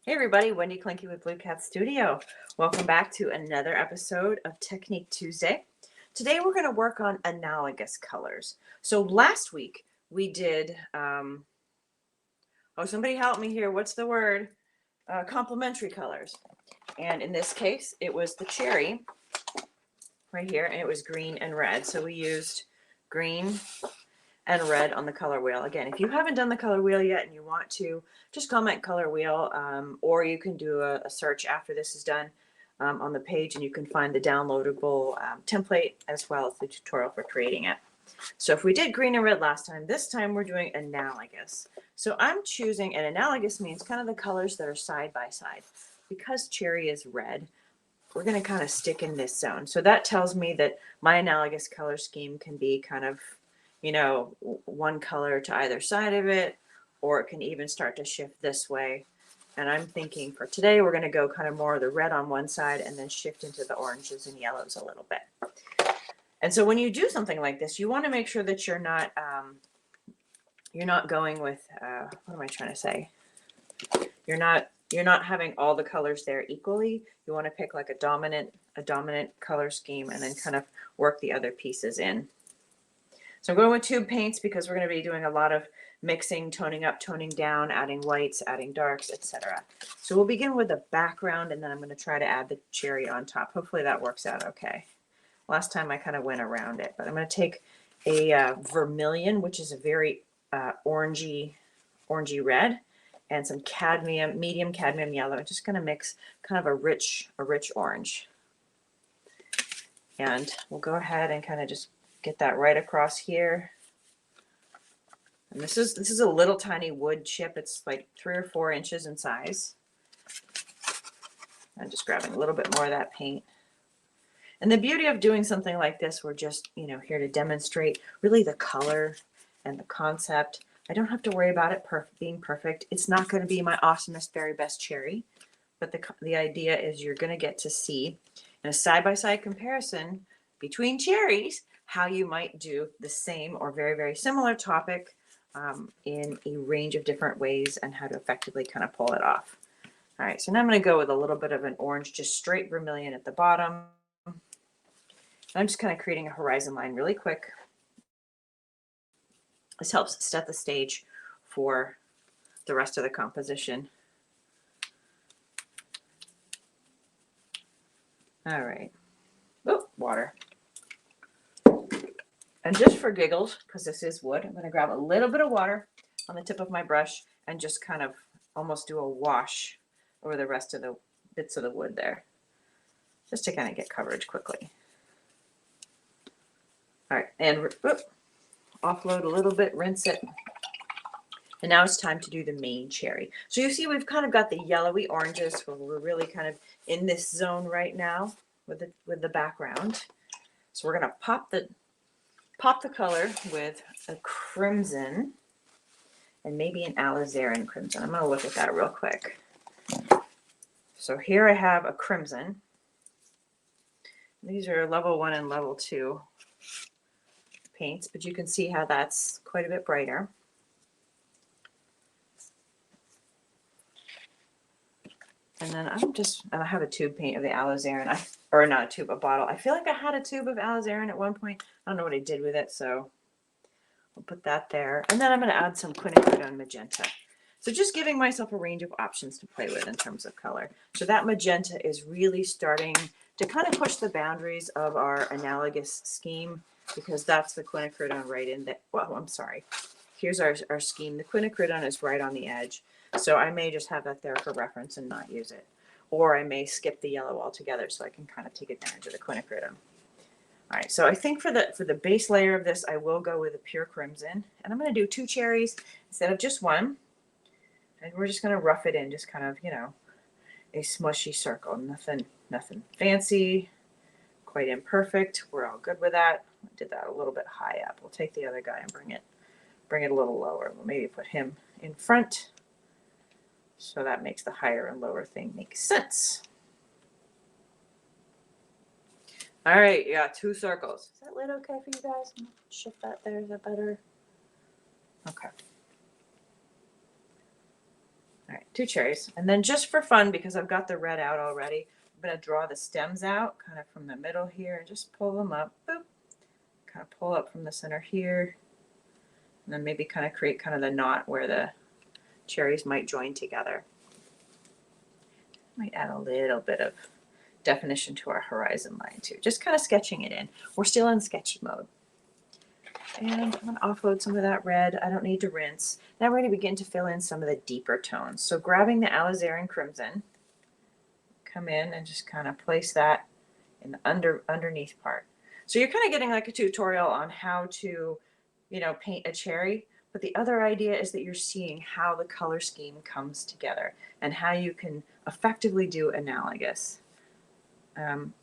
Hey everybody, Wendy Clinky with Blue Cat Studio. Welcome back to another episode of Technique Tuesday. Today we're going to work on analogous colors. So last week we did, somebody help me here. What's the word? Complementary colors. And in this case, it was the cherry right here, and it was green and red. So we used green and red on the color wheel. Again, if you haven't done the color wheel yet and you want to, just comment color wheel, or you can do a search after this is done on the page, and you can find the downloadable template as well as the tutorial for creating it. So if we did green and red last time, this time we're doing analogous. So I'm choosing, and analogous means kind of the colors that are side by side. Because cherry is red, we're going to kind of stick in this zone. So that tells me that my analogous color scheme can be kind of, you know, one color to either side of it, or it can even start to shift this way. And I'm thinking for today, we're going to go kind of more of the red on one side and then shift into the oranges and yellows a little bit. And so when you do something like this, you want to make sure that you're not going with, what am I trying to say? You're not having all the colors there equally. You want to pick like a dominant color scheme and then kind of work the other pieces in. So I'm going with tube paints because we're going to be doing a lot of mixing, toning up, toning down, adding whites, adding darks, etc. So we'll begin with the background, and then I'm going to try to add the cherry on top. Hopefully that works out okay. Last time I kind of went around it, but I'm going to take a vermilion, which is a very orangey red, and some cadmium, medium cadmium yellow. I'm just going to mix kind of a rich orange. And we'll go ahead and kind of just get that right across here. And this is a little tiny wood chip. It's like 3 or 4 inches in size. I'm just grabbing a little bit more of that paint. And the beauty of doing something like this, we're just, here to demonstrate really the color and the concept. I don't have to worry about it being perfect. It's not going to be my awesomest, very best cherry, but the idea is you're going to get to see in a side-by-side comparison between cherries how you might do the same or very, very similar topic in a range of different ways and how to effectively kind of pull it off. All right, so now I'm going to go with a little bit of an orange, just straight vermilion at the bottom. I'm just kind of creating a horizon line really quick. This helps set the stage for the rest of the composition. All right. Oh, water. And just for giggles, because this is wood, I'm going to grab a little bit of water on the tip of my brush and just kind of almost do a wash over the rest of the bits of the wood there, just to kind of get coverage quickly. All right, and offload a little bit, rinse it. And now it's time to do the main cherry. So you see we've kind of got the yellowy oranges where we're really kind of in this zone right now with the background. So we're going to pop the color with a crimson and maybe an alizarin crimson. I'm going to look at that real quick. So here I have a crimson. These are level 1 and level 2 paints, but you can see how that's quite a bit brighter. And then I have a tube paint of the alizarin, or not a tube, a bottle. I feel like I had a tube of alizarin at one point. I don't know what I did with it, so I'll put that there. And then I'm going to add some quinacridone magenta. So just giving myself a range of options to play with in terms of color. So that magenta is really starting to kind of push the boundaries of our analogous scheme, because that's the quinacridone right in there. Well, I'm sorry. Here's our scheme. The quinacridone is right on the edge. So I may just have that there for reference and not use it. Or I may skip the yellow altogether so I can kind of take advantage of the quinacridone. All right, so I think for the base layer of this, I will go with a pure crimson. And I'm going to do 2 cherries instead of just one. And we're just going to rough it in, just kind of, a smushy circle. Nothing fancy, quite imperfect. We're all good with that. I did that a little bit high up. We'll take the other guy and bring it a little lower. We'll maybe put him in front. So that makes the higher and lower thing make sense. All right, you got 2 circles. Is that lid okay for you guys? Shift that there, is that better? Okay. All right, 2 cherries. And then just for fun, because I've got the red out already, I'm going to draw the stems out kind of from the middle here and just pull them up. Boop. Kind of pull up from the center here. And then maybe kind of create kind of the knot where the cherries might join together. Might add a little bit of definition to our horizon line too. Just kind of sketching it in. We're still in sketchy mode. And I'm going to offload some of that red. I don't need to rinse. Now we're going to begin to fill in some of the deeper tones. So grabbing the alizarin crimson, come in and just kind of place that in the underneath part. So you're kind of getting like a tutorial on how to, you know, paint a cherry. But the other idea is that you're seeing how the color scheme comes together and how you can effectively do analogous. And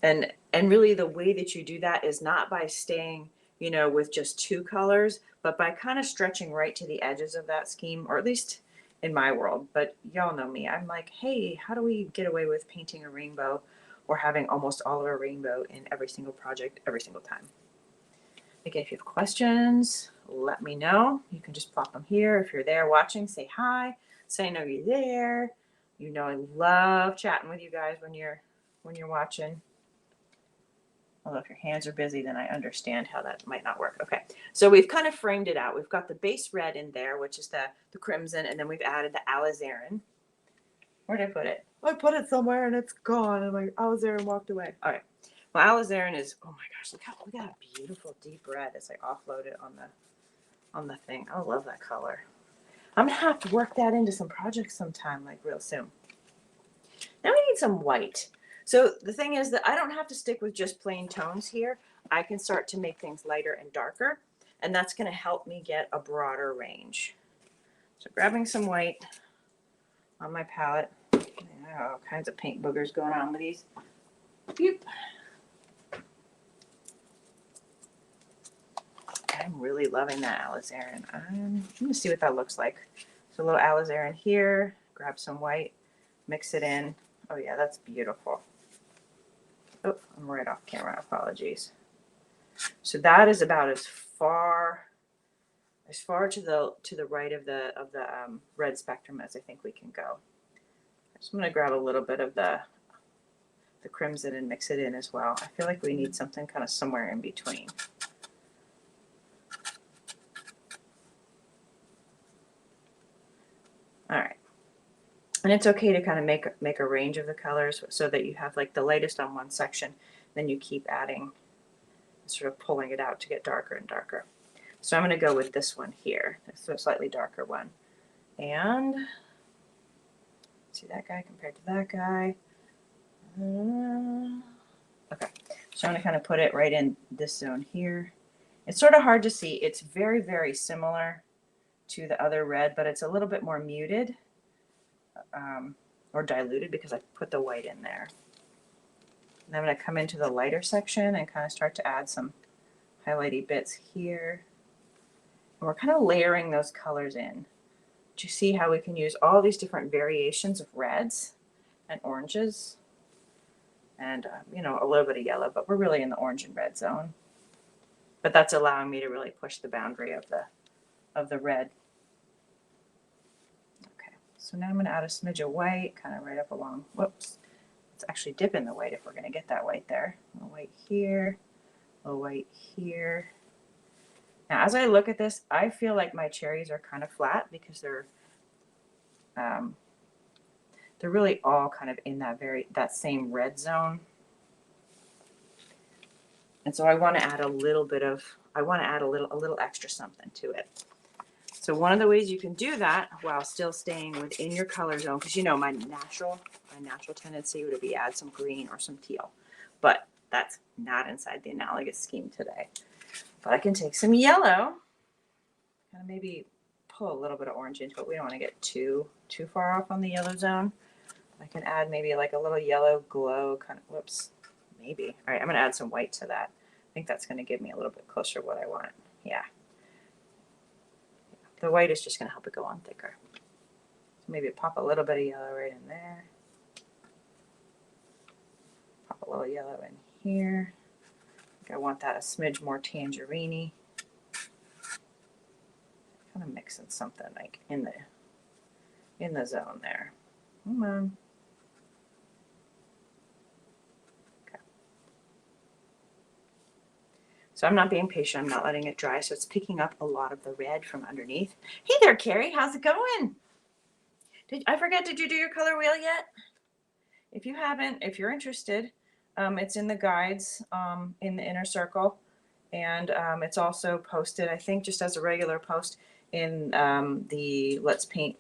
really the way that you do that is not by staying, you know, with just 2 colors, but by kind of stretching right to the edges of that scheme, or at least in my world. But y'all know me. I'm like, hey, how do we get away with painting a rainbow or having almost all of a rainbow in every single project every single time? Again, if you have questions, let me know. You can just pop them here. If you're there watching, say hi. Say I know you're there. You know I love chatting with you guys when you're watching. Although if your hands are busy, then I understand how that might not work. Okay, so we've kind of framed it out. We've got the base red in there, which is the crimson, and then we've added the alizarin. Where did I put it? I put it somewhere and it's gone. And my alizarin walked away. All right. Well, alizarin is, oh my gosh, look at that beautiful deep red as I offload it on the thing. I love that color. I'm gonna have to work that into some projects sometime, like real soon. Now we need some white. So the thing is that I don't have to stick with just plain tones here. I can start to make things lighter and darker, and that's gonna help me get a broader range. So grabbing some white on my palette. All kinds of paint boogers going on with these. Boop. I'm really loving that alizarin. I'm going to see what that looks like. So a little alizarin here, grab some white, mix it in. Oh yeah, that's beautiful. Oh, I'm right off camera, apologies. So that is about as far to the right of the red spectrum as I think we can go. So I'm going to grab a little bit of the crimson and mix it in as well. I feel like we need something kind of somewhere in between. All right. And it's okay to kind of make a range of the colors so that you have like the lightest on one section, then you keep adding, sort of pulling it out to get darker and darker. So I'm going to go with this one here, this slightly darker one. And see that guy compared to that guy. Okay, so I'm going to kind of put it right in this zone here. It's sort of hard to see. It's very, very similar to the other red, but it's a little bit more muted. Or diluted because I put the white in there. And I'm going to come into the lighter section and kind of start to add some highlighty bits here. And we're kind of layering those colors in. But you see how we can use all these different variations of reds and oranges and you know, a little bit of yellow, but we're really in the orange and red zone. But that's allowing me to really push the boundary of the red. So now I'm going to add a smidge of white, kind of right up along. Whoops. Let's actually dip in the white if we're going to get that white there. A little white here, a little white here. Now, as I look at this, I feel like my cherries are kind of flat because they're really all kind of in that same red zone. And so I want to add a little extra something to it. So one of the ways you can do that while still staying within your color zone, because you know my natural tendency would be add some green or some teal, but that's not inside the analogous scheme today. But I can take some yellow and maybe pull a little bit of orange into it. We don't want to get too far off on the yellow zone. I can add maybe like a little yellow glow kind of, whoops, maybe. All right, I'm going to add some white to that. I think that's going to give me a little bit closer to what I want. Yeah. The white is just going to help it go on thicker. So maybe pop a little bit of yellow right in there. Pop a little yellow in here. I think I want that a smidge more tangerine-y. Kind of mixing something like in the zone there. Come on. Okay. So I'm not being patient. I'm not letting it dry. So it's picking up a lot of the red from underneath. Hey there, Carrie. How's it going? I forget, did you do your color wheel yet? If you haven't, if you're interested, it's in the guides in the inner circle. And it's also posted, I think, just as a regular post in the Let's Paint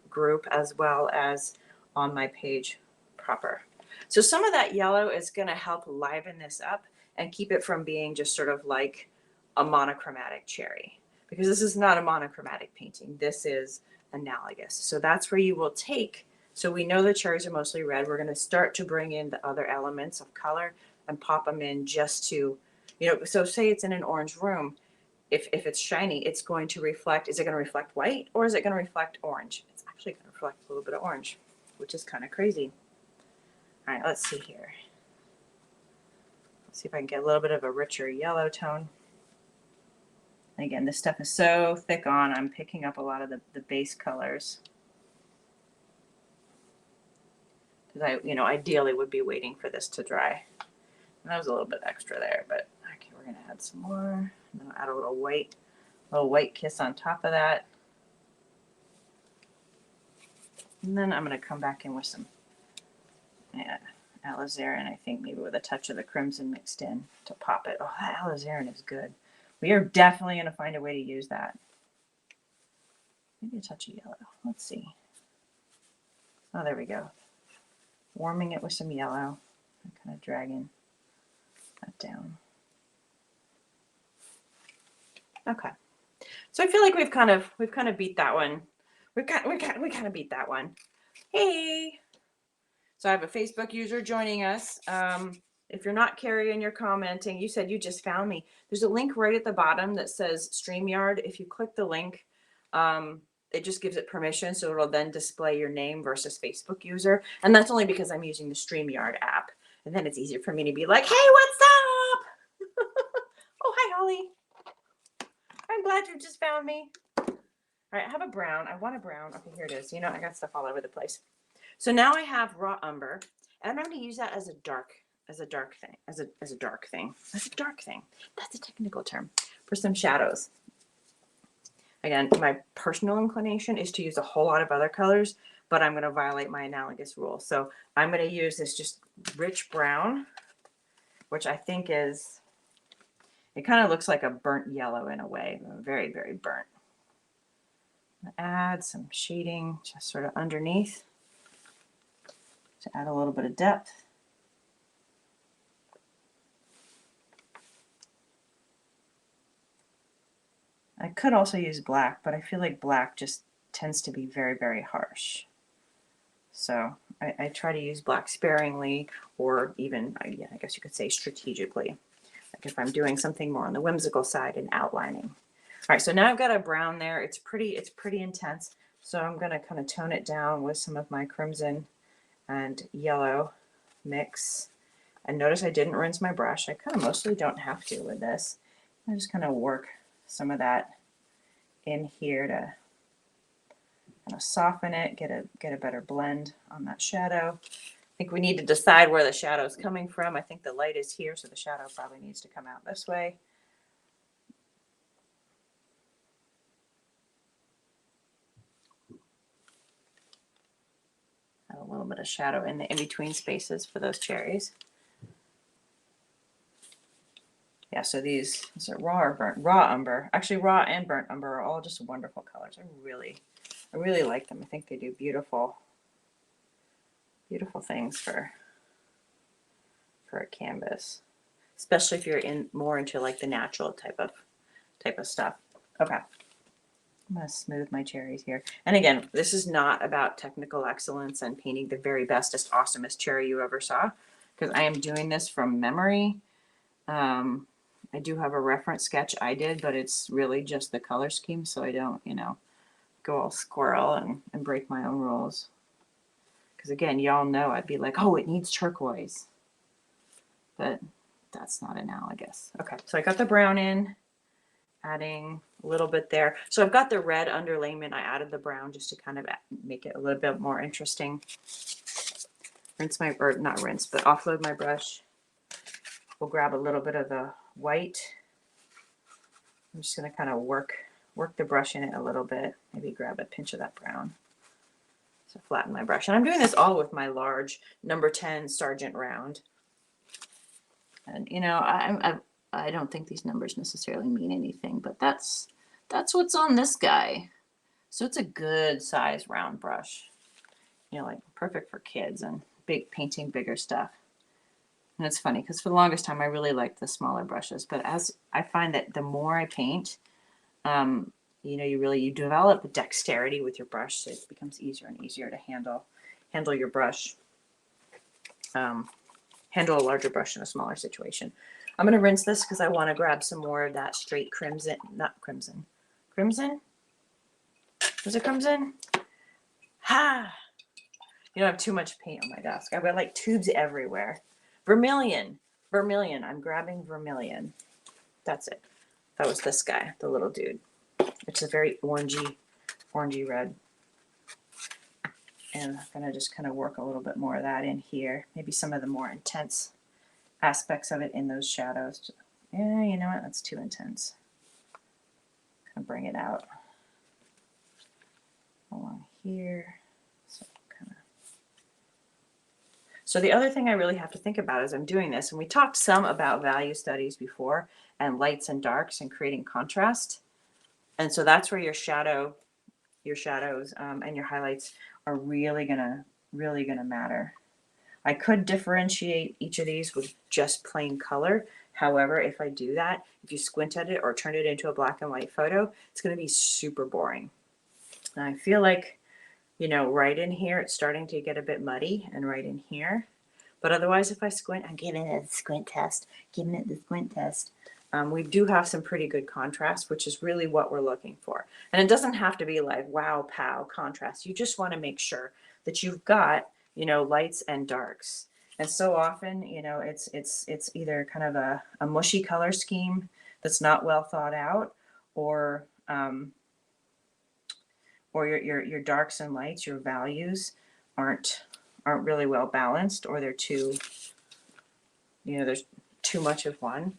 group, as well as on my page proper. So some of that yellow is going to help liven this up and keep it from being just sort of like a monochromatic cherry, because this is not a monochromatic painting. This is analogous. So that's where you will take, so we know the cherries are mostly red. We're going to start to bring in the other elements of color and pop them in just to, so say it's in an orange room. If it's shiny, it's going to reflect, is it going to reflect white or is it going to reflect orange? It's actually going to reflect a little bit of orange, which is kind of crazy. All right, let's see here. Let's see if I can get a little bit of a richer yellow tone. And again, this stuff is so thick on, I'm picking up a lot of the base colors. Because ideally would be waiting for this to dry. And that was a little bit extra there, but okay, we're gonna add some more. And then I'll add a little white kiss on top of that. And then I'm gonna come back in with some alizarin, I think maybe with a touch of the crimson mixed in to pop it. Oh, that alizarin is good. We are definitely gonna find a way to use that. Maybe a touch of yellow. Let's see. Oh, there we go. Warming it with some yellow and kind of dragging that down. Okay. So I feel like we've kind of beat that one. We kind of beat that one. Hey. So I have a Facebook user joining us. If you're not Carrie and you're commenting, you said you just found me. There's a link right at the bottom that says StreamYard. If you click the link, it just gives it permission. So it'll then display your name versus Facebook user. And that's only because I'm using the StreamYard app. And then it's easier for me to be like, hey, what's up? Oh, hi, Holly. I'm glad you just found me. All right, I have a brown. I want a brown. Okay, here it is. I got stuff all over the place. So now I have raw umber, and I'm going to use that as a dark thing. That's a technical term for some shadows. Again, my personal inclination is to use a whole lot of other colors, but I'm going to violate my analogous rule. So I'm going to use this just rich brown, which I think is, it kind of looks like a burnt yellow in a way, very, very burnt. Add some shading just sort of underneath to add a little bit of depth. I could also use black, but I feel like black just tends to be very, very harsh. So I try to use black sparingly, or even, I guess you could say strategically, like if I'm doing something more on the whimsical side and outlining. All right, so now I've got a brown there. It's pretty intense. So I'm going to kind of tone it down with some of my crimson and yellow mix. And notice I didn't rinse my brush. I kind of mostly don't have to with this. I just kind of work some of that in here to kind of soften it, get a better blend on that shadow. I think we need to decide where the shadow is coming from. I think the light is here, so the shadow probably needs to come out this way. Add a little bit of shadow in the in-between spaces for those cherries. Yeah, so these are raw umber. Actually, raw and burnt umber are all just wonderful colors. I really like them. I think they do beautiful things for a canvas, especially if you're more into like the natural type of stuff. Okay, I'm gonna smooth my cherries here. And again, this is not about technical excellence and painting the very bestest, awesomest cherry you ever saw, because I am doing this from memory. I do have a reference sketch I did, but it's really just the color scheme, so I don't, go all squirrel and break my own rules. Because again, y'all know I'd be like, oh, it needs turquoise. But that's not analogous. Okay, so I got the brown in, adding a little bit there. So I've got the red underlayment. I added the brown just to kind of make it a little bit more interesting. Rinse my, or not rinse, but offload my brush. We'll grab a little bit of the white. I'm just going to kind of work the brush in it a little bit. Maybe grab a pinch of that brown. So flatten my brush. And I'm doing this all with my large number 10 Sargent round. And you know, I don't think these numbers necessarily mean anything, but that's what's on this guy. So it's a good size round brush. You know, like perfect for kids and painting bigger stuff. And it's funny because for the longest time I really liked the smaller brushes, but as I find that the more I paint, you know, you develop dexterity with your brush, so it becomes easier and easier to handle your brush. Handle a larger brush in a smaller situation. I'm going to rinse this because I want to grab some more of that straight crimson, not crimson. Crimson? Was it crimson? Ha! You don't have too much paint on my desk. I've got like tubes everywhere. Vermilion. Vermilion. I'm grabbing vermilion. That's it. That was this guy, the little dude. It's a very orangey red. And I'm going to just kind of work a little bit more of that in here. Maybe some of the more intense aspects of it in those shadows. Yeah, you know what? That's too intense. Kind of bring it out along here. So the other thing I really have to think about as I'm doing this, and we talked some about value studies before, and lights and darks and creating contrast. And so that's where your shadows and your highlights are really gonna matter. I could differentiate each of these with just plain color. However, if I do that, if you squint at it or turn it into a black and white photo, it's gonna be super boring. And I feel like, you know, right in here, it's starting to get a bit muddy, and right in here. But otherwise, if I squint, I'm giving it the squint test, we do have some pretty good contrast, which is really what we're looking for. And it doesn't have to be like, wow, pow, contrast. You just want to make sure that you've got, you know, lights and darks. And so often, you know, it's either kind of a mushy color scheme that's not well thought out, or your darks and lights, your values aren't really well balanced, or they're too, you know, there's too much of one.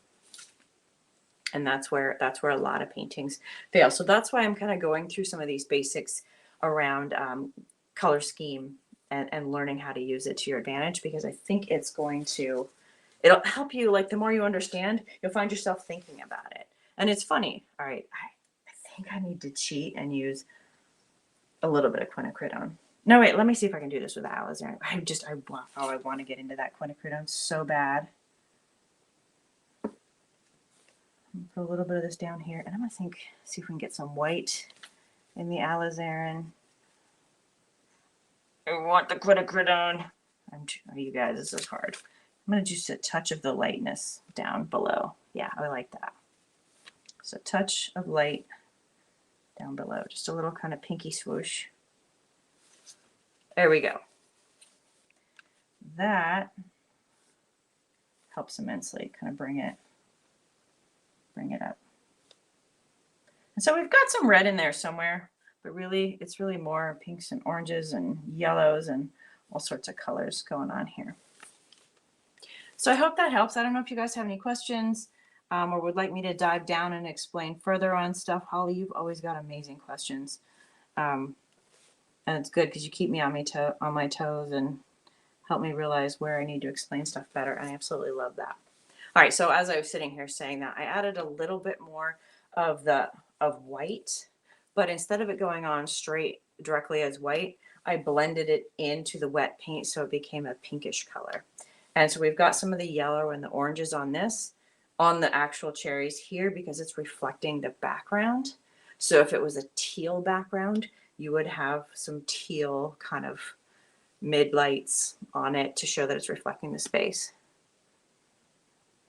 And that's where a lot of paintings fail. So that's why I'm kind of going through some of these basics around color scheme and learning how to use it to your advantage, because I think it'll help you. Like, the more you understand, you'll find yourself thinking about it. And it's funny. All right, I think I need to cheat and use a little bit of quinacridone. No, wait, let me see if I can do this with alizarin. I want to get into that quinacridone so bad. Put a little bit of this down here, and I'm going to see if we can get some white in the alizarin. I want the quinacridone. You guys, this is hard. I'm going to just a touch of the lightness down below. Yeah, I like that. So a touch of light down below, just a little kind of pinky swoosh. There we go. That helps immensely, kind of bring it up. And so we've got some red in there somewhere, but really, it's really more pinks and oranges and yellows and all sorts of colors going on here. So I hope that helps. I don't know if you guys have any questions or would like me to dive down and explain further on stuff. Holly, you've always got amazing questions. And it's good because you keep me on my toes and help me realize where I need to explain stuff better. And I absolutely love that. All right, so as I was sitting here saying that, I added a little bit more of white, but instead of it going on straight directly as white, I blended it into the wet paint so it became a pinkish color. And so we've got some of the yellow and the oranges on the actual cherries here, because it's reflecting the background. So if it was a teal background, you would have some teal kind of mid lights on it to show that it's reflecting the space.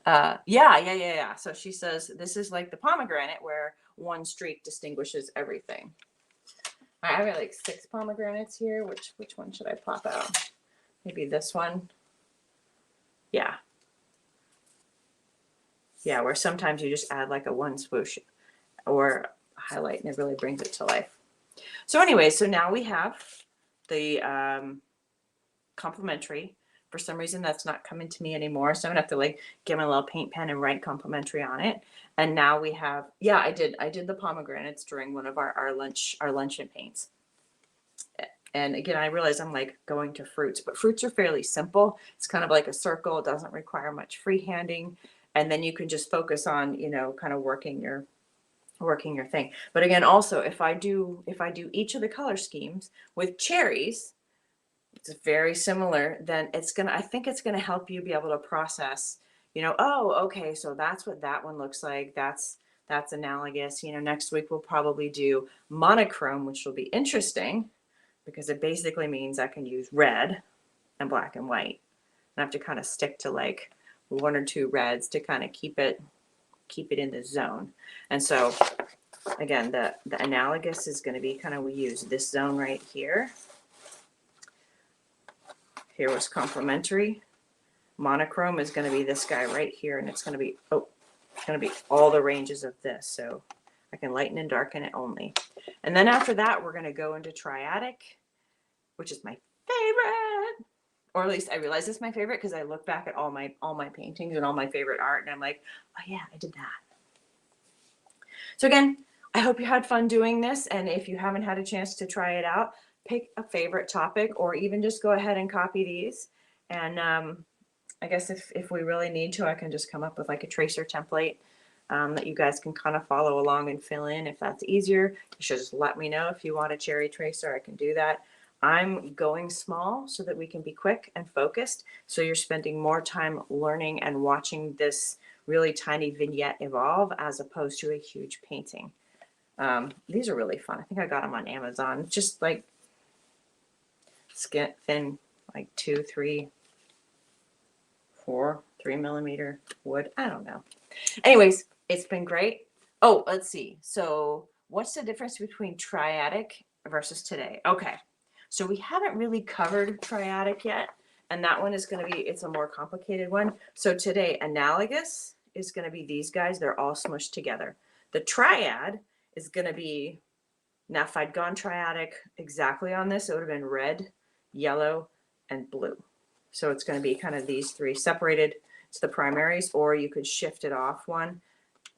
Yeah. So she says this is like the pomegranate where one streak distinguishes everything. I have like 6 pomegranates here. Which one should I pop out? Maybe this one. Yeah, where sometimes you just add like a one swoosh, or highlight, and it really brings it to life. So anyway, so now we have the complimentary. For some reason, that's not coming to me anymore, so I'm gonna have to like get my little paint pen and write complimentary on it. And now we have, yeah, I did the pomegranates during one of our luncheon paints. And again, I realize I'm like going to fruits, but fruits are fairly simple. It's kind of like a circle. It doesn't require much freehanding. And then you can just focus on, you know, kind of working your thing. But again, also if I do each of the color schemes with cherries, it's very similar, then I think it's gonna help you be able to process, you know, oh, okay, so that's what that one looks like. That's analogous. You know, next week we'll probably do monochrome, which will be interesting because it basically means I can use red and black and white. And I have to kind of stick to like one or two reds to kind of keep it in the zone. And so again, the analogous is going to be kind of, we use this zone right here. Here was complementary. Monochrome is going to be this guy right here, and it's going to be, oh, it's going to be all the ranges of this. So I can lighten and darken it only. And then after that, we're going to go into triadic, which is my favorite, or at least I realize it's my favorite because I look back at all my paintings and all my favorite art, and I'm like, oh yeah, I did that. So again, I hope you had fun doing this, and if you haven't had a chance to try it out, pick a favorite topic, or even just go ahead and copy these. And I guess if we really need to, I can just come up with like a tracer template that you guys can kind of follow along and fill in. If that's easier, you should just let me know. If you want a cherry tracer, I can do that. I'm going small so that we can be quick and focused. So you're spending more time learning and watching this really tiny vignette evolve as opposed to a huge painting. These are really fun. I think I got them on Amazon. Just like skin thin, like 2, 3, 4, 3 millimeter wood. I don't know. Anyways, it's been great. Oh, let's see. So what's the difference between triadic versus today? Okay. So we haven't really covered triadic yet, and that one is going to be, it's a more complicated one. So today, analogous is going to be these guys. They're all smushed together. The triad is going to be, now if I'd gone triadic exactly on this, it would have been red, yellow, and blue. So it's going to be kind of these three separated. It's the primaries, or you could shift it off one,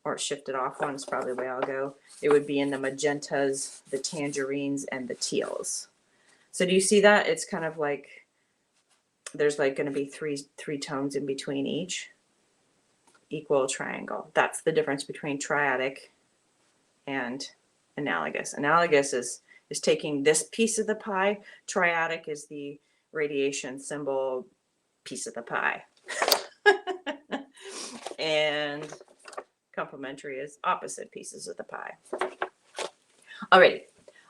or shift it off one is probably the way I'll go. It would be in the magentas, the tangerines, and the teals. So do you see that? It's kind of like there's like going to be three tones in between each. Equal triangle. That's the difference between triadic and analogous. Analogous is taking this piece of the pie. Triadic is the radiation symbol piece of the pie. And complementary is opposite pieces of the pie. Alrighty.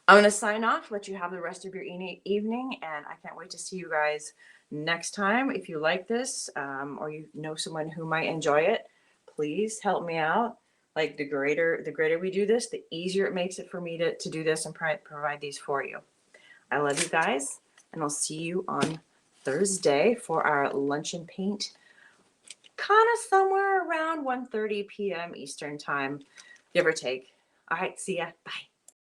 I'm going to sign off, let you have the rest of your evening, and I can't wait to see you guys next time. If you like this, or you know someone who might enjoy it, please help me out. Like the greater we do this, the easier it makes it for me to do this and provide these for you. I love you guys, and I'll see you on Thursday for our lunch and paint, kind of somewhere around 1:30 p.m. Eastern time, give or take. All right, see ya. Bye.